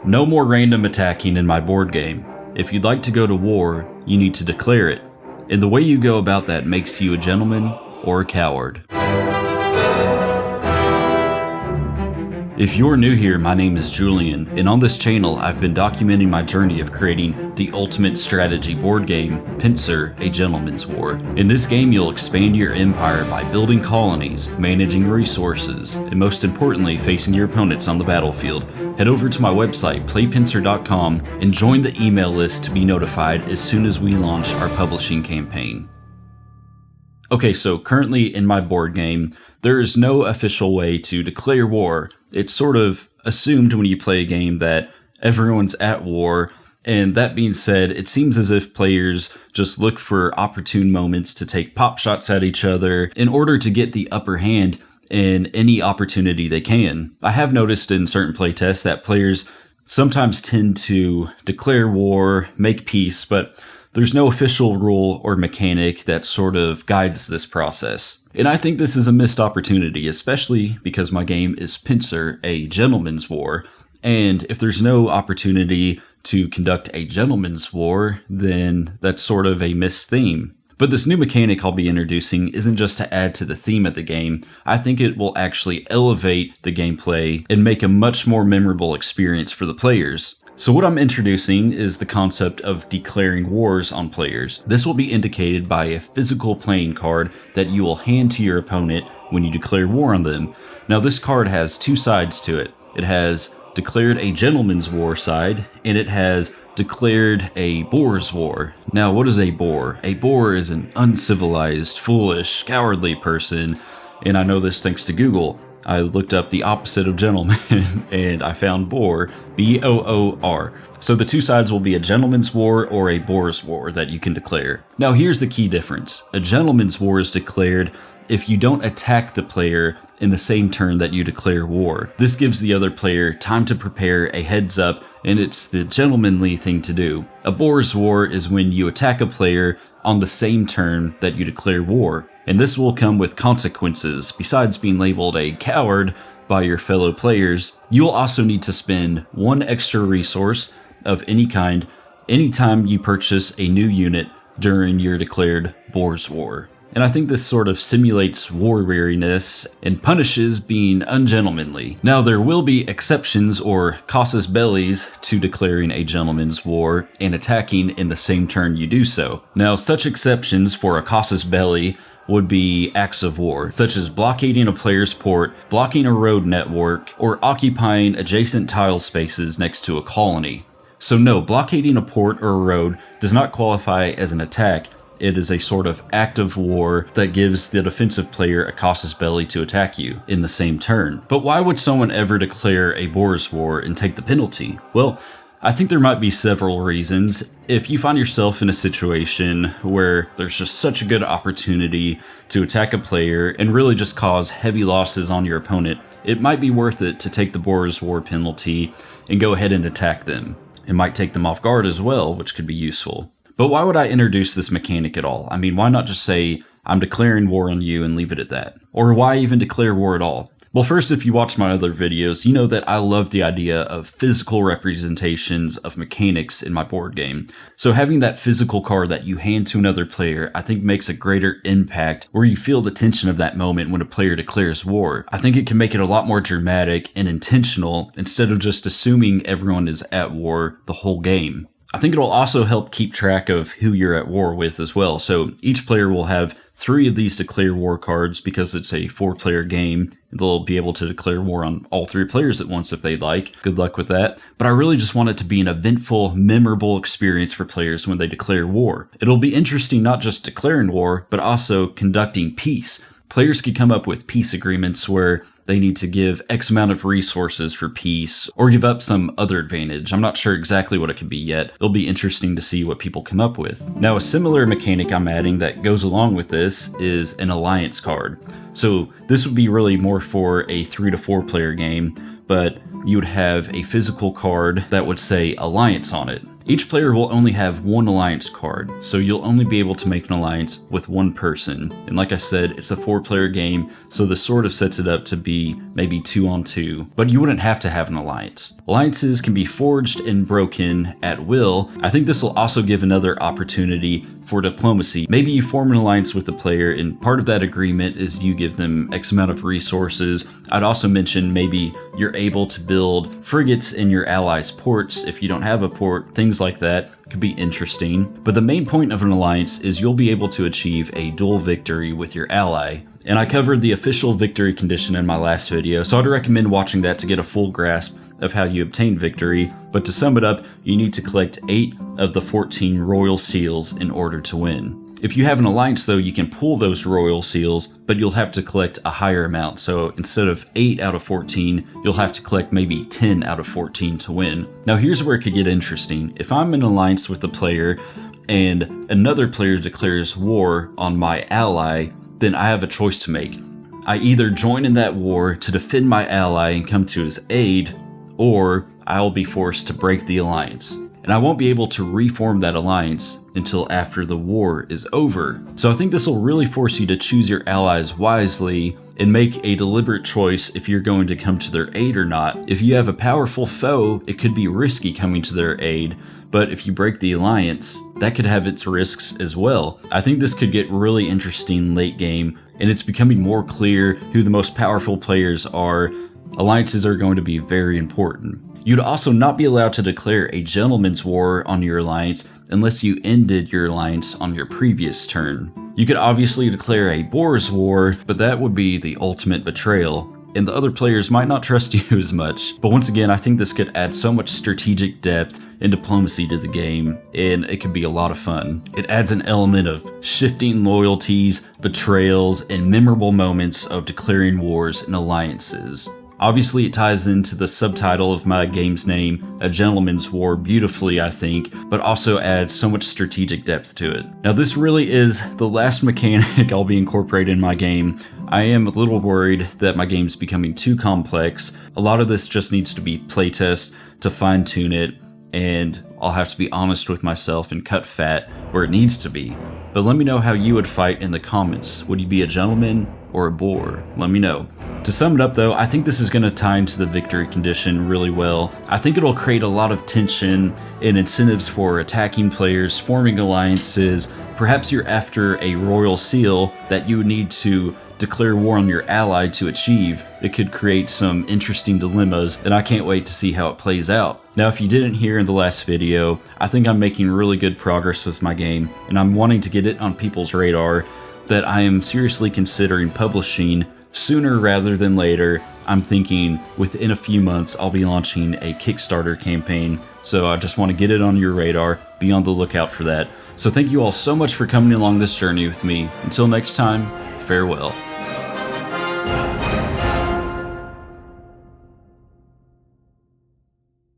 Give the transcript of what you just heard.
No more random attacking in my board game. If you'd like to go to war, you need to declare it. And the way you go about that makes you a gentleman or a coward. If you're new here, my name is Julian, and on this channel I've been documenting my journey of creating the ultimate strategy board game, Pincer: A Gentleman's War. In this game you'll expand your empire by building colonies, managing resources, and most importantly facing your opponents on the battlefield. Head over to my website, playpincer.com, and join the email list to be notified as soon as we launch our publishing campaign. Okay, so currently in my board game, there is no official way to declare war. It's sort of assumed when you play a game that everyone's at war, and that being said, it seems as if players just look for opportune moments to take pop shots at each other in order to get the upper hand in any opportunity they can. I have noticed in certain playtests that players sometimes tend to declare war, make peace, but there's no official rule or mechanic that sort of guides this process. And I think this is a missed opportunity, especially because my game is Pincer: A Gentleman's War. And if there's no opportunity to conduct a gentleman's war, then that's sort of a missed theme. But this new mechanic I'll be introducing isn't just to add to the theme of the game. I think it will actually elevate the gameplay and make a much more memorable experience for the players. So what I'm introducing is the concept of declaring wars on players. This will be indicated by a physical playing card that you will hand to your opponent when you declare war on them. Now this card has two sides to it. It has declared a gentleman's war side, and it has declared a Boor's war. Now what is a Boor? A Boor is an uncivilized, foolish, cowardly person, and I know this thanks to Google. I looked up the opposite of gentleman and I found Boor, B-O-O-R. So the two sides will be a gentleman's war or a Boor's war that you can declare. Now here's the key difference. A gentleman's war is declared if you don't attack the player in the same turn that you declare war. This gives the other player time to prepare, a heads up, and it's the gentlemanly thing to do. A Boor's war is when you attack a player on the same turn that you declare war. And this will come with consequences. Besides being labeled a coward by your fellow players, you'll also need to spend one extra resource of any kind anytime you purchase a new unit during your declared Boor's War. And I think this sort of simulates war weariness and punishes being ungentlemanly. Now there will be exceptions or casus bellis to declaring a gentleman's war and attacking in the same turn you do so. Now such exceptions for a casus belli would be acts of war, such as blockading a player's port, blocking a road network, or occupying adjacent tile spaces next to a colony. So no, blockading a port or a road does not qualify as an attack. It is a sort of act of war that gives the defensive player a casus belli to attack you in the same turn. But why would someone ever declare a Boor's War and take the penalty? Well, I think there might be several reasons. If you find yourself in a situation where there's just such a good opportunity to attack a player and really just cause heavy losses on your opponent, it might be worth it to take the Boor's War penalty and go ahead and attack them. It might take them off guard as well, which could be useful. But why would I introduce this mechanic at all? I mean, why not just say, I'm declaring war on you and leave it at that? Or why even declare war at all? Well, first, if you watch my other videos, you know that I love the idea of physical representations of mechanics in my board game. So having that physical card that you hand to another player, I think makes a greater impact where you feel the tension of that moment when a player declares war. I think it can make it a lot more dramatic and intentional instead of just assuming everyone is at war the whole game. I think it'll also help keep track of who you're at war with as well. So each player will have 3 of these declare war cards because it's a 4-player game. They'll be able to declare war on all 3 players at once if they'd like. Good luck with that. But I really just want it to be an eventful, memorable experience for players when they declare war. It'll be interesting not just declaring war, but also conducting peace. Players could come up with peace agreements where they need to give X amount of resources for peace or give up some other advantage. I'm not sure exactly what it could be yet. It'll be interesting to see what people come up with. Now, a similar mechanic I'm adding that goes along with this is an alliance card. So this would be really more for a 3 to 4 player game, but you would have a physical card that would say alliance on it. Each player will only have one alliance card, so you'll only be able to make an alliance with one person. And like I said, it's a 4-player game, so this sort of sets it up to be maybe 2-on-2, but you wouldn't have to have an alliance. Alliances can be forged and broken at will. I think this will also give another opportunity for diplomacy. Maybe you form an alliance with a player and part of that agreement is you give them X amount of resources. I'd also mention maybe you're able to build frigates in your allies' ports if you don't have a port. Things like that could be interesting. But the main point of an alliance is you'll be able to achieve a dual victory with your ally. And I covered the official victory condition in my last video, so I'd recommend watching that to get a full grasp of how you obtain victory. But to sum it up, you need to collect 8 of the 14 royal seals in order to win. If you have an alliance though, you can pull those royal seals, but you'll have to collect a higher amount. So instead of 8 out of 14, you'll have to collect maybe 10 out of 14 to win. Now here's where it could get interesting. If I'm in an alliance with a player and another player declares war on my ally, then I have a choice to make. I either join in that war to defend my ally and come to his aid, or I'll be forced to break the alliance. And I won't be able to reform that alliance until after the war is over. So I think this will really force you to choose your allies wisely and make a deliberate choice if you're going to come to their aid or not. If you have a powerful foe, it could be risky coming to their aid, but if you break the alliance, that could have its risks as well. I think this could get really interesting late game, and it's becoming more clear who the most powerful players are. Alliances are going to be very important. You'd also not be allowed to declare a gentleman's war on your alliance unless you ended your alliance on your previous turn. You could obviously declare a Boor's war, but that would be the ultimate betrayal, and the other players might not trust you as much. But once again, I think this could add so much strategic depth and diplomacy to the game, and it could be a lot of fun. It adds an element of shifting loyalties, betrayals, and memorable moments of declaring wars and alliances. Obviously, it ties into the subtitle of my game's name, A Gentleman's War, beautifully, I think, but also adds so much strategic depth to it. Now, this really is the last mechanic I'll be incorporating in my game. I am a little worried that my game's becoming too complex. A lot of this just needs to be playtest to fine-tune it, and I'll have to be honest with myself and cut fat where it needs to be. But let me know how you would fight in the comments. Would you be a gentleman or a boor? Let me know. To sum it up though, I think this is going to tie into the victory condition really well. I think it'll create a lot of tension and incentives for attacking players, forming alliances. Perhaps you're after a royal seal that you would need to declare war on your ally to achieve. It could create some interesting dilemmas, and I can't wait to see how it plays out. Now, if you didn't hear in the last video, I think I'm making really good progress with my game, and I'm wanting to get it on people's radar that I am seriously considering publishing sooner rather than later. I'm thinking within a few months I'll be launching a Kickstarter campaign, so I just want to get it on your radar. Be on the lookout for that. So thank you all so much for coming along this journey with me. Until next time, farewell.